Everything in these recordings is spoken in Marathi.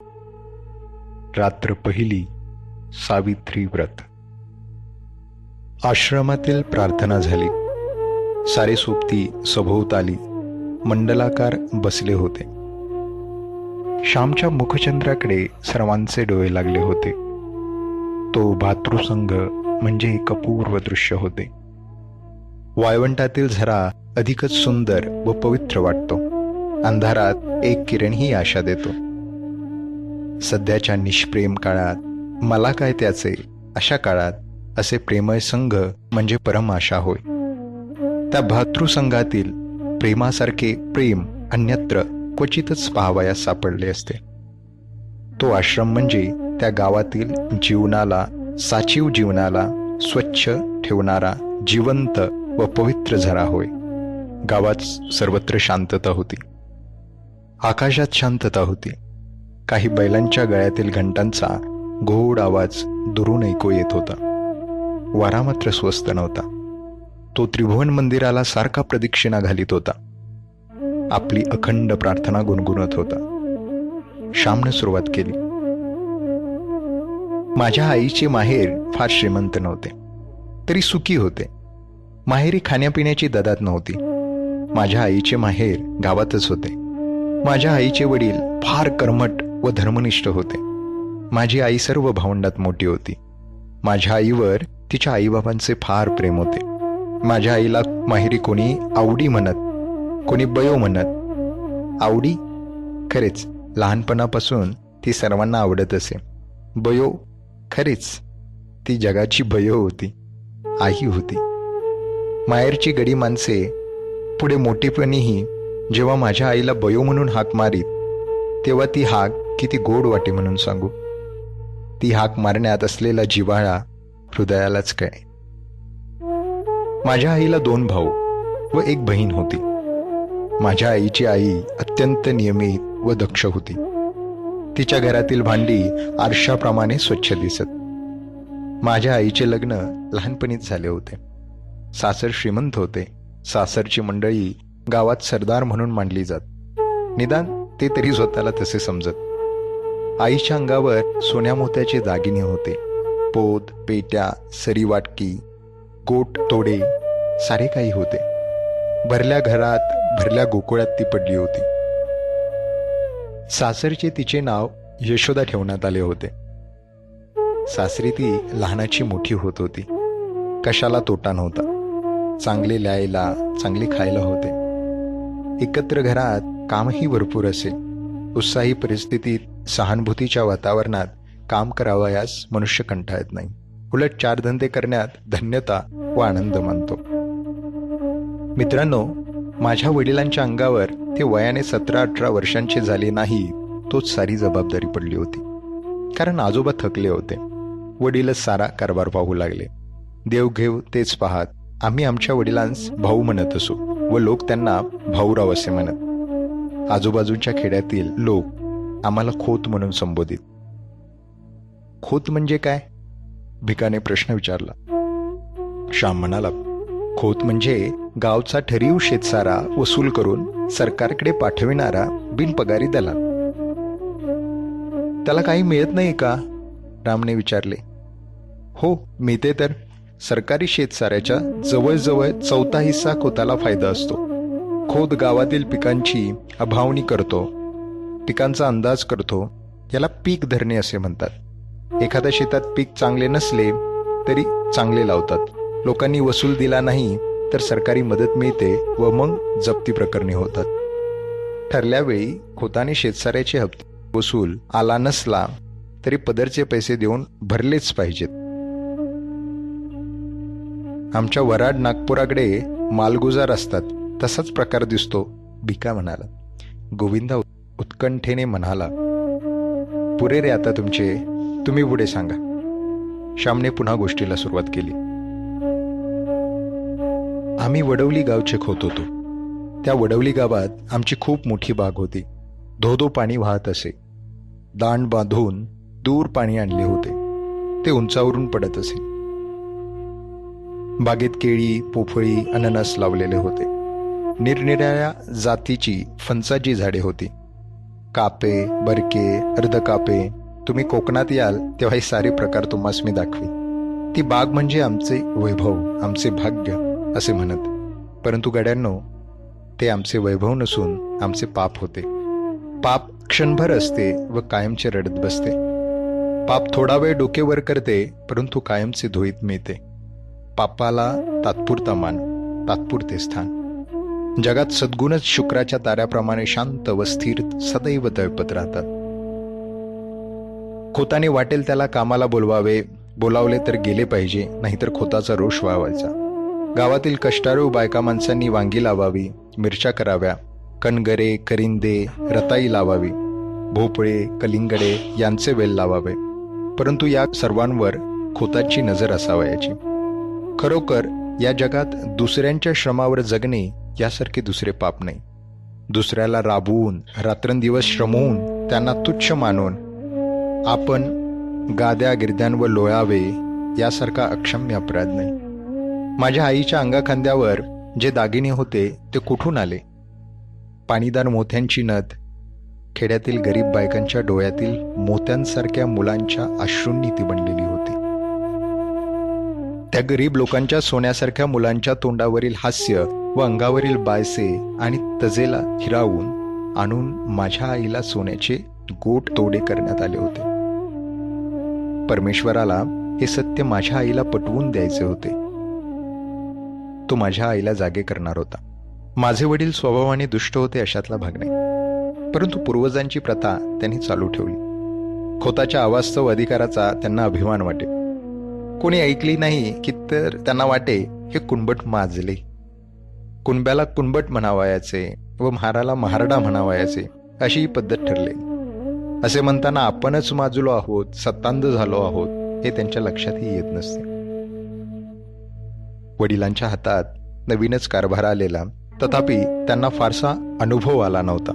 रात्र पहिली. सावित्री व्रत. आश्रमातील प्रार्थना झाली. सारे सोबती सभोवताली मंडलाकार बसले होते. श्यामच्या मुखचंद्राकडे सर्वांचे डोळे लागले होते. तो भातृसंघ म्हणजे एक अपूर्व दृश्य होते. वाळवंटातील झरा अधिकच सुंदर व पवित्र वाटतो. अंधारात एक किरण ही आशा देतो. सध्याच्या निष्प्रेम काळात मला काय त्याचे, अशा काळात असे प्रेमळ संघ म्हणजे परम आशा होय. त्या भातृसंघातील प्रेमासारखे प्रेम अन्यत्र क्वचितच पाहावयास सापडले असते. तो आश्रम म्हणजे त्या गावातील जीवनाला, साचीव जीवनाला स्वच्छ ठेवणारा जिवंत व पवित्र झरा होय. गावात सर्वत्र शांतता होती. आकाशात शांतता होती. काही बैलांच्या गळ्यातील घंटांचा गोड आवाज दुरून ऐकू येत होता. वारा मात्र स्वस्त नव्हता. तो त्रिभुवन मंदिराला सारखा प्रदक्षिणा घालीत होता. आपली अखंड प्रार्थना गुणगुणत होता. श्यामने सुरुवात केली. माझ्या आईचे माहेर फार श्रीमंत नव्हते, तरी सुखी होते. माहेरी खाण्यापिण्याची ददात नव्हती. माझ्या आईचे माहेर गावातच होते. माझ्या आईचे वडील फार कर्मठ व धर्मनिष्ठ होते. माझी आई सर्व भावंडात मोठी होती. माझ्या आईवर तिच्या आईबाबांचे फार प्रेम होते. माझ्या आईला माहेरी कोणी आवडी म्हणत, कोणी बयो म्हणत. आवडी? खरेच लहानपणापासून ती सर्वांना आवडत असे. बयो? खरेच ती जगाची बयो होती, आई होती. माहेरची गडी माणसे पुढे मोठेपणीही जेव्हा माझ्या आईला बयो म्हणून हाक मारीत, तेव्हा ती हाक किती गोड वाटे म्हणून सांगू. ती हाक मारण्यात असलेला जिव्हाळा हृदयालाच कळे. माझ्या आईला 2 भाऊ व 1 बहीण होती. माझ्या आईची आई अत्यंत नियमित व दक्ष होती. तिच्या घरातील भांडी आरशाप्रमाणे स्वच्छ दिसत. माझ्या आईचे लग्न लहानपणीच झाले होते. सासर श्रीमंत होते. सासरची मंडळी गावात सरदार म्हणून मांडली जात. निदान ते तरी स्वतःला तसे समजत. आईच्या अंगावर सोन्या मोत्याचे दागिने होते. पोत, पेट्या, सरीवाटकी, गोट तोडे सारे काही होते. भरल्या घरात, भरल्या गोकुळात ती पडली होती. सासरचे तिचे नाव यशोदा ठेवण्यात आले होते. सासरी ती लहानाची मोठी होत होती. कशाला तोटा नव्हता. चांगले ल्यायला, चांगले खायला होते. एकत्र घरात कामही भरपूर असे. उत्साही परिस्थितीत सहानुभूतीच्या वातावरणात काम करावयास मनुष्य कंटाळत नाही. उलट 4 धंदे करण्यात धन्यता व आनंद मानतो. मित्रांनो, माझ्या वडिलांच्या अंगावर ते वयाने 17-18 वर्षांचे झाले नाही तोच सारी जबाबदारी पडली होती. कारण आजोबा थकले होते. वडीलच सारा कारभार पाहू लागले. देवघेव तेच पाहत आम्ही आमच्या वडिलांस भाऊ म्हणत असो व लोक त्यांना भाऊराव असे म्हणत. आजूबाजूच्या खेड्यातील लोक आम्हाला खोत म्हणून संबोधित. खोत म्हणजे काय? भिकाने प्रश्न विचारला. श्याम म्हणाला, खोत म्हणजे गावचा ठरीव शेतसारा वसूल करून सरकारकडे पाठविणारा बिनपगारी दलाल. त्याला काही मिळत नाही का? रामने विचारले. हो, मिळते तर. सरकारी शेतसाऱ्याच्या जवळजवळ 1/4 हिस्सा खोताला फायदा असतो. खोत गावातील पिकांची अभावणी करतो, पिकांचा अंदाज करतो. याला पीक धरणे असे म्हणतात. एखाद्या शेतात पीक चांगले नसले तरी चांगले लावतात. लोकांनी वसूल दिला नाही तर सरकारी मदत मिळते व मग जप्ती प्रकरणे होतात. ठरल्या वेळी खोताने शेतसाऱ्याचे हप्ते वसूल आला नसला तरी पदरचे पैसे देऊन भरलेच पाहिजेत. आमच्या वराड नागपुराकडे मालगुजार असतात तसाच प्रकार दिसतो, भिका म्हणाला. गोविंदा उत्कंठेने म्हणाला, पुरे रे आता तुमचे, तुम्ही पुढे सांगा. श्यामने पुन्हा गोष्टीला सुरुवात केली. आम्ही वडवली गावचे खोत होतो. त्या वडवली गावात आमची खूप मोठी बाग होती. धोधो पाणी वाहत असे. दांड बांधून दूर पाणी आणले होते. ते उंचावरून पडत असे. बागेत केळी, पोफळी, अननस लावलेले होते. निरनिराळ्या जातीची फणसाची झाडे होती. कापे, बरके, अर्धकापे. तुम्ही कोकणात याल तेव्हा हे सारे प्रकार तुम्हास मी दाखवी. ती बाग म्हणजे आमचे वैभव, आमचे भाग्य असे म्हणत. परंतु गड्यांनो, ते आमचे वैभव नसून आमचे पाप होते. पाप क्षणभर असते व कायमचे रडत बसते. पाप थोडा वेळ डोके वर करते, परंतु कायमचे धुळीत मिळते. पापाला तात्पुरता मान, तात्पुरते स्थान. जगात सद्गुणच शुक्राच्या ताऱ्याप्रमाणे शांत व स्थिर सदैव तळपत राहतात. खोताने वाटेल त्याला कामाला बोलवावे, बोलावले तर गेले पाहिजे, नाहीतर खोताचा रोष व्हावायचा. गावातील कष्टाळू बायका माणसांनी वांगी लावावी, मिरच्या कराव्या, कणगरे, करिंदे, रताई लावावी, भोपळे, कलिंगडे यांचे वेल लावावे. परंतु या सर्वांवर खोताची नजर असावयाची. खरोखर या जगात दुसऱ्यांच्या श्रमावर जगणे यासारखे दुसरे पाप नाही. दुसऱ्याला राबवून, रात्रंदिवस श्रमवून, त्यांना तुच्छ मानून आपण गाद्या गिरद्यांवर लोळावे यासारखा अक्षम्य अपराध नाही. माझ्या आईच्या अंगाखांद्यावर जे दागिने होते ते कुठून आले? पाणीदार मोत्यांची नथ खेड्यातील गरीब बायकांच्या डोळ्यातील मोत्यांसारख्या मुलांच्या अश्रूंनी ती बनलेली होती. त्या गरीब लोकांच्या सोन्यासारख्या मुलांच्या तोंडावरील हास्य व अंगावरील बायसे आणि तजेला हिरावून आणून माझ्या आईला सोन्याचे गोट तोडे करण्यात आले होते. परमेश्वराला हे सत्य माझ्या आईला पटवून द्यायचे होते. तो माझ्या आईला जागे करणार होता. माझे वडील स्वभावाने दुष्ट होते अशातला भाग नाही, परंतु पूर्वजांची प्रथा त्यांनी चालू ठेवली. खोताच्या अवास्तव अधिकाराचा त्यांना अभिमान वाटे. कोणी ऐकली नाही की तर त्यांना वाटे हे कुणबट माजले. कुणब्याला कुणबट म्हणावयाचे व म्हाराला म्हारडा म्हणावयाचे अशी ही पद्धत ठरली. असे म्हणताना आपणच माजलो आहोत, सत्तांध झालो आहोत हे त्यांच्या लक्षातही येत नसते. वडिलांच्या हातात नवीनच कारभार आलेला, तथापि त्यांना फारसा अनुभव आला नव्हता.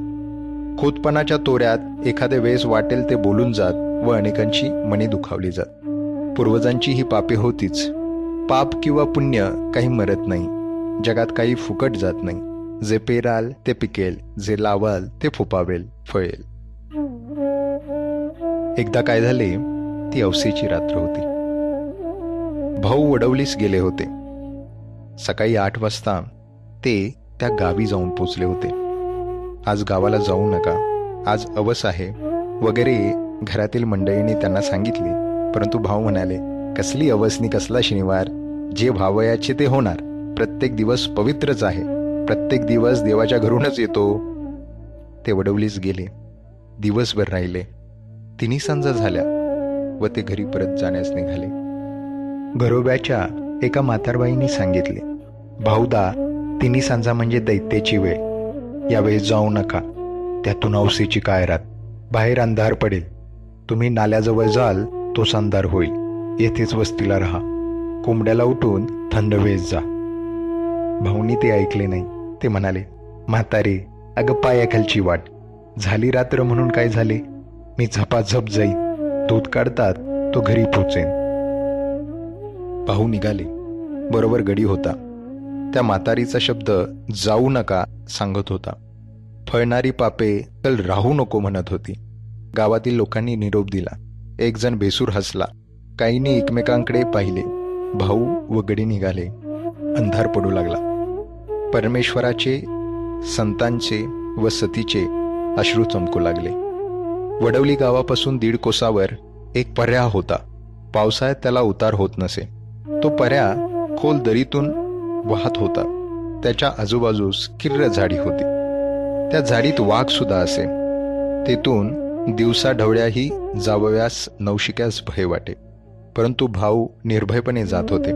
खोतपणाच्या तोऱ्यात एखादे वेळेस वाटेल ते बोलून जात व अनेकांची मने दुखावली जात. पूर्वजांची ही पापे होतीच. पाप किंवा पुण्य काही मरत नाही. जगात काही फुकट जात नाही. जे पेराल ते पिकेल, जे लावाल ते फुपावेल, फळेल. एकदा काय झाले, ती अवसेची रात्र होती. भाऊ वडवलीस गेले होते. सकाळी 8 वाजता ते त्या गावी जाऊन पोचले होते. आज गावाला जाऊ नका, आज अवस आहे वगैरे घरातील मंडळींनी त्यांना सांगितले. परंतु भाऊ म्हणाले, कसली अवसनी कसला शनिवार, जे व्हावयाचे ते होणार. प्रत्येक दिवस पवित्रच आहे, प्रत्येक दिवस देवाच्या घरूनच येतो. ते वडवलीस गेले. दिवसभर राहिले. 3 सांजा झाल्या व ते घरी परत जाण्यास निघाले. घरोब्याच्या एका म्हातारबाईंनी सांगितले, भाऊदा, 3 सांजा म्हणजे दैत्याची वेळ. यावेळेस जाऊ नका. त्यातून औसेची काय रात. बाहेर अंधार पडेल. तुम्ही नाल्याजवळ जाल तोच अंधार होईल. येथेच वस्तीला राहा. कोंबड्याला उठून थंड वेळेस जा. भाऊनी ते ऐकले नाही. ते म्हणाले, म्हातारे, अगं पायाखालची वाट. झाली रात्र म्हणून काय झाले. मी झपाझप जाईन. दूध काढतात तो घरी पोचेन. भाऊ निघाले. बरोबर गडी होता. त्या म्हातारीचा शब्द जाऊ नका सांगत होता. फळणारी पापे चल राहू नको म्हणत होती. गावातील लोकांनी निरोप दिला. एक जण बेसूर हसला. काहींनी एकमेकांकडे पाहिले. भाऊ व गडी निघाले. अंधार पडू लागला. परमेश्वराचे, संतांचे व सतीचे अश्रू चमकू लागले. वडवली गावापासून 1.5 कोसावर एक पर्या होता. पावसाळ्यात त्याला उतार होत नसे. तो पर्या खोल दरीतून वाहत होता. त्याच्या आजूबाजूस किर्र झाडी होती. त्या झाडीत वाघ सुद्धा असे. तेथून दिवसा ढवळ्याही जावयास नवशिक्यास भय वाटे. परंतु भाऊ निर्भयपणे जात होते.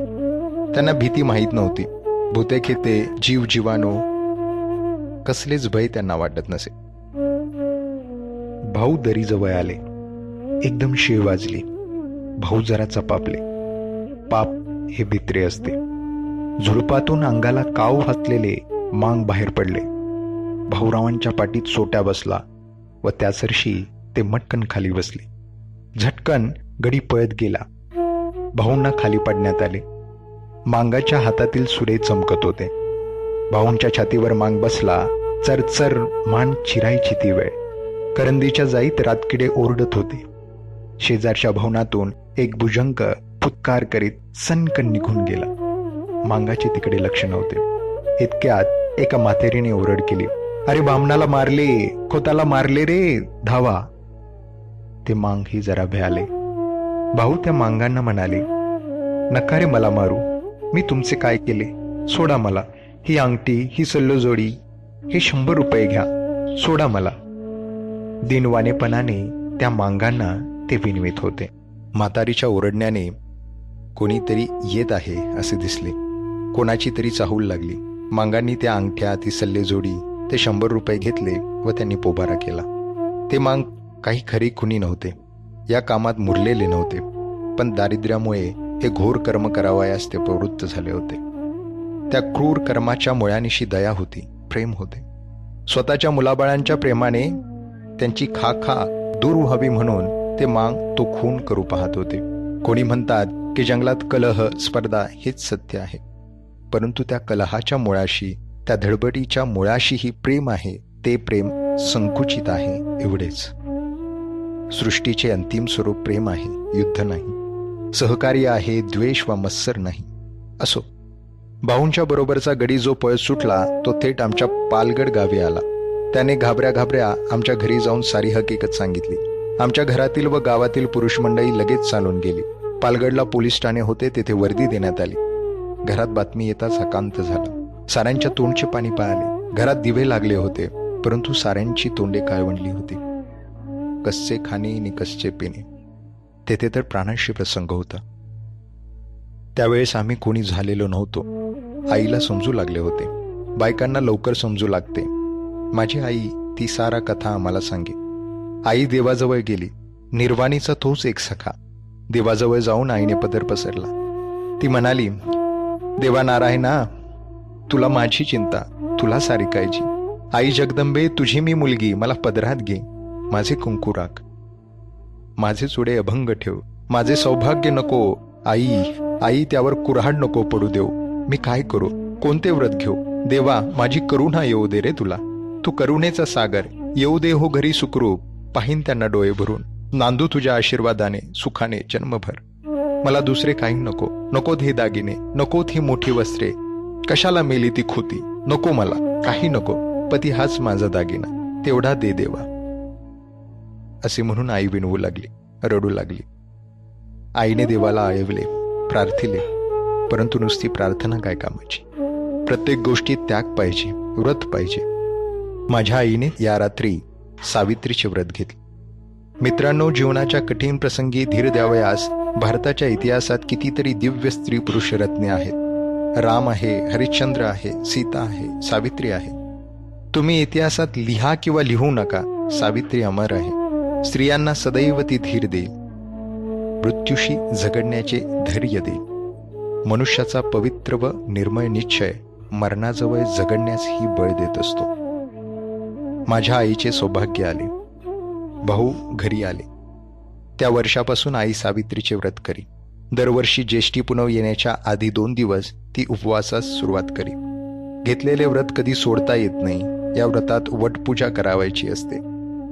त्यांना भीती माहीत नव्हती. भूते खेते, जीव जीवाणू कसलेच भय त्यांना वाटत नसे. भाऊ दरीजवळ आले. एकदम शिळ वाजली. भाऊ जरा चपापले. पाप हे भित्रे असते. झुडपातून अंगाला काव घातलेले मांग बाहेर पडले. भाऊरावांच्या पाठीत सोट्या बसला व त्यासरशी ते मटकन खाली बसले. झटकन गडी पळत गेला. भाऊंना खाली पाडण्यात आले. मांगाच्या हातातील सुरे चमकत होते. भाऊंच्या छातीवर मांग बसला. चरचर मान चिरायची ती वेळ. करंदीच्या जाईत रातकिडे ओरडत होते. शेजारच्या भवनातून एक भुजंग फुत्कार करीत सनकन निघून गेला. मांगाचे तिकडे लक्ष नव्हते. इतक्यात एका म्हातेरीने ओरड केली, अरे बामणाला मारले, खोताला मारले रे, धावा. ते मांगही जरा भ्याले. भाऊ त्या मांगांना म्हणाले, नका रे मला मारू, मी तुमचे काय केले, सोडा मला. ही अंगठी, ही सल्लोजोडी, हे 100 रुपये घ्या, सोडा मला. दिनवानेपणाने त्या मांगांना ते विनवित होते. म्हातारीच्या ओरडण्याने कोणीतरी येत आहे असे दिसले. कोणाची तरी चाहूल लागली. मांगांनी त्या अंगठ्या, ती सल्लेजोडी, ते 100 रुपये घेतले व त्यांनी पोबारा केला. ते मांग काही खरी खुनी नव्हते, या कामात मुरलेले नव्हते, पण दारिद्र्यामुळे हे घोर कर्म करावयास ते प्रवृत्त झाले होते. त्या क्रूर कर्माच्या मुळानिशी दया होती, प्रेम होते. स्वतःच्या मुलाबाळांच्या प्रेमाने त्यांची खा दूर व्हावी म्हणून ते मांग तो खून करू पाहत होते. कोणी म्हणतात की जंगलात कलह, स्पर्धा हेच सत्य आहे, परंतु त्या कलहाच्या मुळाशी, त्या धडपडीच्या मुळाशीही प्रेम आहे. ते प्रेम संकुचित आहे, एवढेच. सृष्टीचे अंतिम स्वरूप प्रेम आहे, युद्ध नाही. सहकार्य आहे, द्वेष वा मत्सर नाही. असो, भाऊंच्या बरोबरचा गडी जो पळ सुटला तो थेट आमच्या पालगड गावी आला. त्याने घाबऱ्या आमच्या घरी जाऊन सारी हकीकत सांगितली. आमच्या घरातील व गावातील पुरुष मंडळी लगेच चालून गेली. पालगडला पोलीस ठाणे होते, तेथे वर्दी देण्यात आली. घरात बातमी येताच हकांत झाला. साऱ्यांच्या तोंडचे पाणी पाळाले. घरात दिवे लागले होते, परंतु साऱ्यांची तोंडे काळवंडली होती. कच्चे खाणे आणि कच्चे पिणे, तेथे तर प्राणांशी प्रसंग होता. त्यावेळेस आम्ही कोणी झालेलो नव्हतो. आईला समजू लागले होते. बायकांना लवकर समजू लागते. माझी आई ती सारा कथा आम्हाला सांगे. आई देवाजवळ गेली. निर्वाणीचा तोच एक सखा. देवाजवळ जाऊन आईने पदर पसरला. ती म्हणाली, देवा नारायणा, तुला माझी चिंता, तुला सारी काळजी. आई जगदंबे, तुझी मी मुलगी, मला पदरात घे. माझे कुंकू राख, माझे चुडे अभंग ठेव. माझे सौभाग्य नको. आई त्यावर कुऱ्हाड नको पडू देऊ. मी काय करू, कोणते व्रत घेऊ? देवा, माझी करुणा येऊ दे रे तुला. तू करुणेचा सागर, येऊ दे हो घरी सुखरूप. पाहीन त्यांना डोळे भरून, नांदू तुझ्या आशीर्वादाने सुखाने जन्मभर. मला दुसरे काही नको. नकोत हे दागिने, नकोत ही मोठी वस्त्रे. कशाला मेली ती खोती, नको मला काही नको. पती हाच माझा दागिना, तेवढा दे देवा. असे म्हणून आई विनवू लागली, रडू लागली. आईने देवाला आळवले, प्रार्थिले, परंतु नुसती प्रार्थना काय कामाची? प्रत्येक गोष्टीत त्याग पाहिजे, व्रत पाहिजे. माझ्या आईने या रात्री सावित्रीचे व्रत घेतले. मित्रांनो, जीवनाच्या कठीण प्रसंगी धीर द्यावयास भारताच्या इतिहासात कितीतरी दिव्य स्त्री पुरुष रत्ने आहेत. राम आहे, हरिश्चंद्र आहे, सीता आहे, सावित्री आहे. तुम्ही इतिहासात लिहा किंवा लिहू नका, सावित्री अमर आहे. स्त्रियांना सदैव ती धीर देईल, मृत्यूशी झगडण्याचे धैर्य देईल. मनुष्याचा पवित्र व निर्मळ निश्चय मरणाजवळ जगण्यासही बळ देत असतो. माझ्या आईचे सौभाग्य आले. भाऊ घरी आले. त्या वर्षापासून आई सावित्रीचे व्रत करी. दरवर्षी ज्येष्ठी पुनव येण्याच्या आधी 2 दिवस ती उपवासास सुरुवात करी. घेतलेले व्रत कधी सोडता येत नाही. या व्रतात वटपूजा करावायची असते.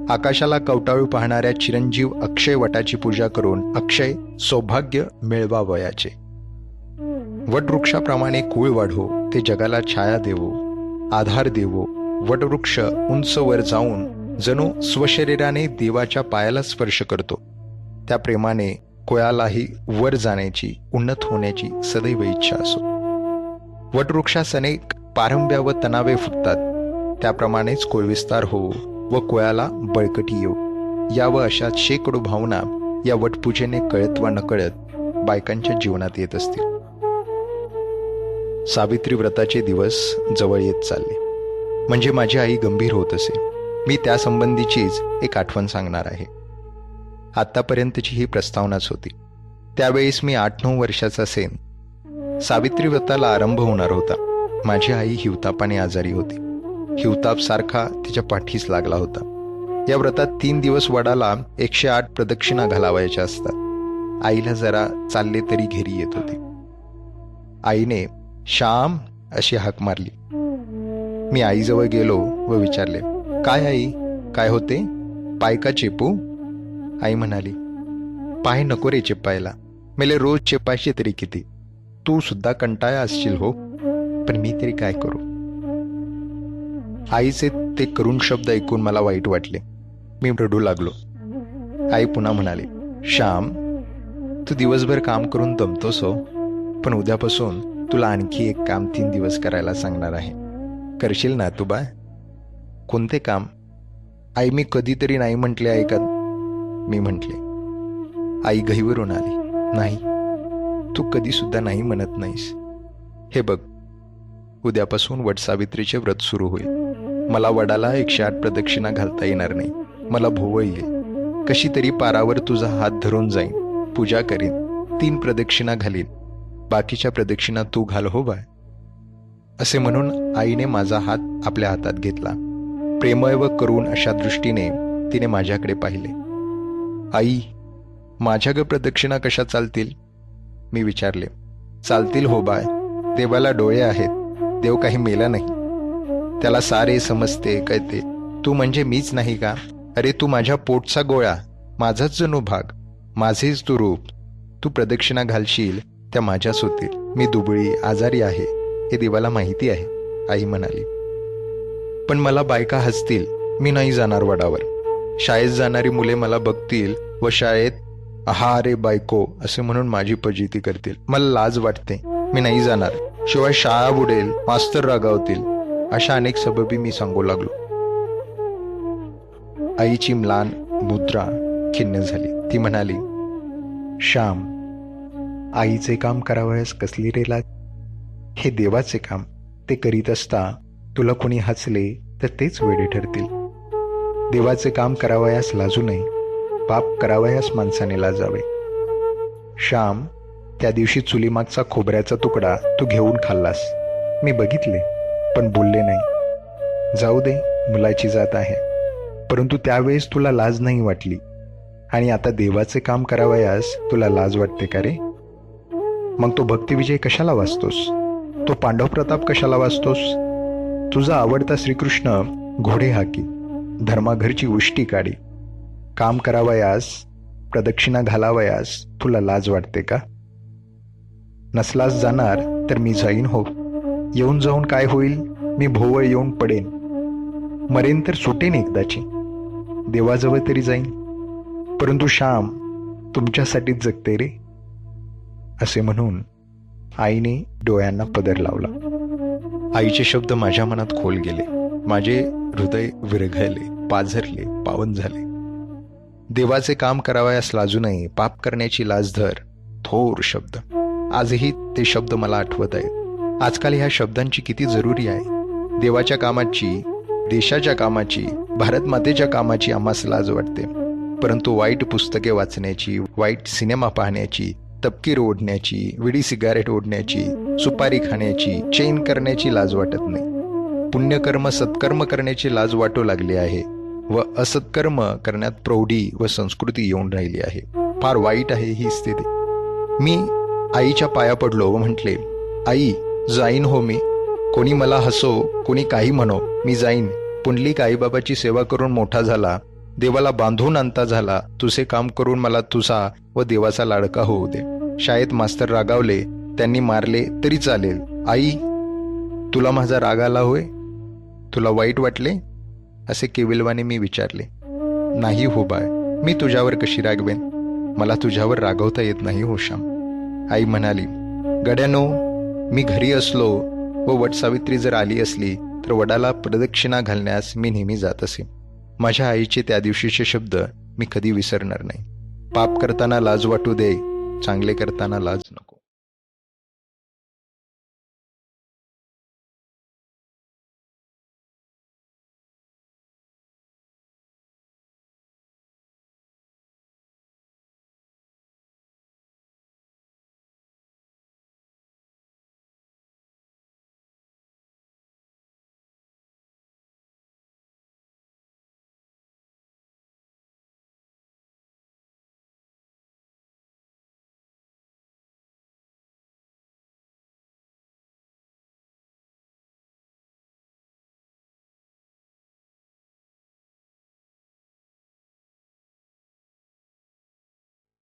आकाशाला कवटाळू पाहणाऱ्या चिरंजीव अक्षय वटाची पूजा करून अक्षय सौभाग्य मिळवावयाचे. वटवृक्षाप्रमाणे कुळ वाढो, ते जगाला छाया देवो, आधार देवो. वटवृक्ष उंच वर जाऊन जणू स्वशरीराने देवाच्या पायाला स्पर्श करतो. त्या प्रेमाने कोयालाही वर जाण्याची, उन्नत होण्याची सदैव इच्छा असो. वटवृक्षास अनेक पारंब्या व तणावे फुटतात. त्याप्रमाणेच कोळविस्तार हो व कोयाला बळकटी येऊ. या व अशा शेकडो भावना या वटपूजेने कळत वा नकळत बायकांच्या जीवनात येत असतील. सावित्री व्रताचे दिवस जवळ येत चालले. म्हणजे माझी आई गंभीर होत असे. मी त्यासंबंधीचीच एक आठवण सांगणार आहे. आतापर्यंतची ही प्रस्तावनाच होती. त्यावेळेस मी 8-9 वर्षाचा असेन. सावित्री व्रताला आरंभ होणार होता. माझी आई हिवतापाने आजारी होती. हिवताप सारखा तिच्या पाठीस लागला होता. या व्रतात 3 दिवस वडाला 108 प्रदक्षिणा घालावायच्या असतात. आईला जरा चालले तरी घेरी येत होते. आईने श्याम अशी हाक मारली. मी आईजवळ गेलो व विचारले, काय आई, काय होते? पाय का चेपू? आई म्हणाली, पाय नको रे चेपायला, मेले रोज चेपायचे तरी किती, तू सुद्धा कंटाळा असशील हो, पण मी तरी काय करू. आईचे ते करुण शब्द ऐकून मला वाईट वाटले. मी रडू लागलो. आई पुन्हा म्हणाली, श्याम, तू दिवसभर काम करून दमतोस हो, पण उद्यापासून तुला आणखी एक काम 3 दिवस करायला सांगणार आहे. करशील ना तू बाय? कोणते काम? आई, मी कधीतरी नाही म्हटले ऐकत. मी म्हटले. आई गहिवरून आली, नाही, तू कधी सुद्धा नाही म्हणत नाहीस. हे बघ, उद्यापासून वटसावित्रीचे व्रत सुरू होईल. मला वडाला 108 प्रदक्षिणा घालता येणार नाही. मला भोवळ येईल. कशी तरी पारावर तुझा हात धरून जाईन, पूजा करीन, 3 प्रदक्षिणा घालीन, बाकीच्या प्रदक्षिणा तू घाल हो बाय. असे म्हणून आईने माझा हात आपल्या हातात घेतला. प्रेमळ व करुण अशा दृष्टीने तिने माझ्याकडे पाहिले. आई, माझ्या ग प्रदक्षिणा कशा चालतील? मी विचारले. चालतील हो बाय, देवाला डोळे आहेत, देव काही मेला नाही, त्याला सारे समजते कळते. तू म्हणजे मीच नाही का? अरे तू माझ्या पोटचा गोळा, माझाच जणू भाग, माझेच तू रूप. तू प्रदक्षिणा घालशील त्या माझ्याच होतील. मी दुबळी आजारी आहे हे देवाला माहिती आहे, आई म्हणाली. पण मला बायका हसतील, मी नाही जाणार वडावर. शाळेत जाणारी मुले मला बघतील व शाळेत आहा रे बायको असे म्हणून माझी फजिती करतील. मला लाज वाटते, मी नाही जाणार. शिवाय शाळा बुडेल, मास्तर रागावतील, अशा अनेक सबबी मी सांगू लागलो. आईची म्लान मुद्रा खिन्न झाली. ती म्हणाली, श्याम, आईचे काम करावयास कसली रे लाज? हे देवाचे काम. ते करीत असता तुला कोणी हसले तर तेच वेडे ठरतील. देवाचे काम करावयास लाजू नये, पाप करावयास माणसाने लाजावे. श्याम, त्या दिवशी चुलीमागचा खोबऱ्याचा तुकडा तू घेऊन खाल्लास, मी बघितले, पण बोलले नाही. जाऊ दे, मुलाची जात आहे. परंतु त्यावेळेस तुला लाज नाही वाटली, आणि आता देवाचे काम करावयास तुला लाज वाटते का रे? मग तो भक्तिविजय कशाला वाचतोस? तो पांडव प्रताप कशाला वाचतोस? तुझा आवडता श्रीकृष्ण घोडे हाकी, धर्माघरची उष्टी काढी. काम करावयास, प्रदक्षिणा घालावयास तुला लाज वाटते का? नसलास जाणार तर मी जाईन हो. येऊन जाऊन काय होईल? मी भोवळ येऊन पडेन, मरेन तर सुटेन एकदाची. देवाजवळ तरी जाईन. परंतु श्याम, तुमच्यासाठीच जगते रे. असे म्हणून आईने डोळ्यांना पदर लावला. आईचे शब्द माझ्या मनात खोल गेले. माझे हृदय विरघळले, पाझरले, पावन झाले. देवाचे काम करावयास लाजू नये, पाप करण्याची लाज धर. थोर शब्द. आजही ते शब्द मला आठवत आहेत. आजकाल ह्या शब्दांची किती जरुरी आहे. देवाच्या कामाची, देशाच्या कामाची, भारत मातेच्या कामाची आम्हास लाज वाटते. परंतु वाईट पुस्तके वाचण्याची, वाईट सिनेमा पाहण्याची, तपकीर ओढण्याची, विडी सिगारेट ओढण्याची, सुपारी खाण्याची, चैन करण्याची लाज वाटत नाही. पुण्यकर्म सत्कर्म करण्याची लाज वाटू लागली आहे व असत्कर्म करण्यात प्रौढी व संस्कृती येऊन राहिली आहे. फार वाईट आहे ही स्थिती. मी आईच्या पाया पडलो व म्हटले, आई, जाईन हो मी. कोणी मला हसो, कोणी काही म्हणो, मी जाईन. पुंडलिक आईबाबाची सेवा करून मोठा झाला, देवाला बांधून आणता झाला. तुझे काम करून मला तुझा व देवाचा लाडका होऊ दे. शाळेत मास्तर रागावले, त्यांनी मारले तरी चालेल. आई, तुला माझा राग आला होय? तुला वाईट वाटले? असे केविलवाने मी विचारले. नाही हो बाय, मी तुझ्यावर कशी रागवेन? मला तुझ्यावर रागवता येत नाही हो श्याम. आई म्हणाली, गड्यानो, मी घरी असलो व वटसावित्री जर आली असली तर वडाला प्रदक्षिणा घालण्यास मी नेहमी जात असे. माझ्या आईचे त्या दिवशीचे शब्द मी कधी विसरणार नाही. पाप करताना लाज वाटू दे, चांगले करताना लाज नको.